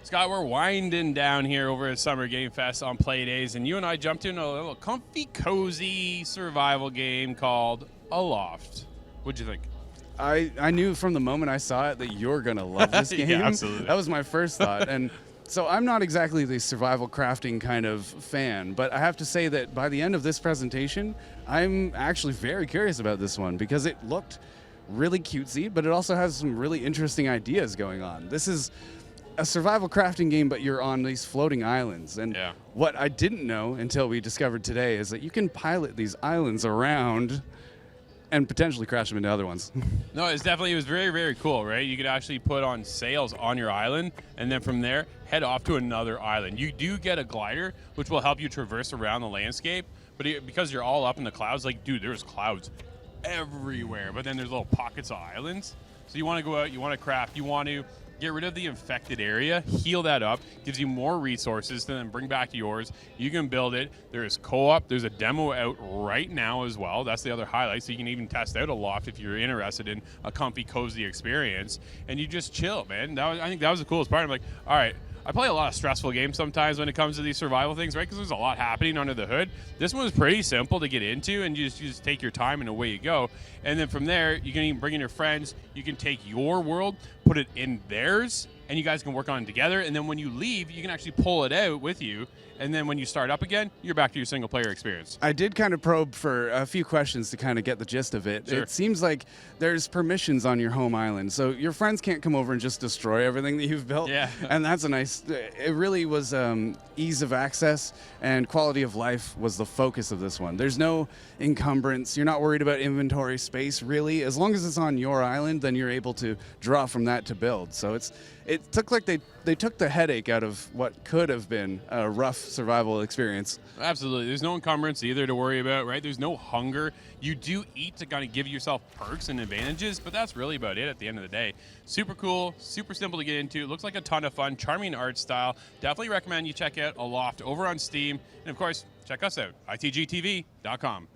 Scott, we're winding down here over at Summer Game Fest on play days, and you and I jumped into a little comfy, cozy survival game called Aloft. What'd you think? I knew from the moment I saw it that you're going to love this game. Yeah, absolutely. That was my first thought. And so I'm not exactly the survival crafting kind of fan, but I have to say that by the end of this presentation, I'm actually very curious about this one because it looked really cutesy, but it also has some really interesting ideas going on. This is a survival crafting game, but you're on these floating islands. And what I didn't know until we discovered today is that you can pilot these islands around and potentially crash them into other ones. No, it was very, very cool, right? You could actually put on sails on your island, and then from there, head off to another island. You do get a glider, which will help you traverse around the landscape, but because you're all up in the clouds, like, dude, there's clouds everywhere, but then there's little pockets of islands. So you want to go out, you want to craft, you want to get rid of the infected area, heal that up, gives you more resources to then bring back to yours. You can build it. There's co-op. There's a demo out right now as well. That's the other highlight. So you can even test out Aloft if you're interested in a comfy, cozy experience. And you just chill, man. I think that was the coolest part. I'm like, all right, I play a lot of stressful games sometimes when it comes to these survival things, right? Because there's a lot happening under the hood. This one was pretty simple to get into, and you just take your time and away you go. And then from there, you can even bring in your friends. You can take your world, put it in theirs, and you guys can work on it together. And then when you leave, you can actually pull it out with you. And then when you start up again, you're back to your single player experience. I did kind of probe for a few questions to kind of get the gist of it. Sure. It seems like there's permissions on your home island, so your friends can't come over and just destroy everything that you've built. Yeah. And that's a nice, it really was ease of access and quality of life was the focus of this one. There's no encumbrance. You're not worried about inventory space, really. As long as it's on your island, then you're able to draw from that to build. So it took like they took the headache out of what could have been a rough survival experience. Absolutely. There's no encumbrance either to worry about, right? There's no hunger. You do eat to kind of give yourself perks and advantages, but that's really about it at the end of the day. Super cool, super simple to get into. Looks like a ton of fun, charming art style. Definitely recommend you check out Aloft over on Steam. And of course, check us out, itgtv.com.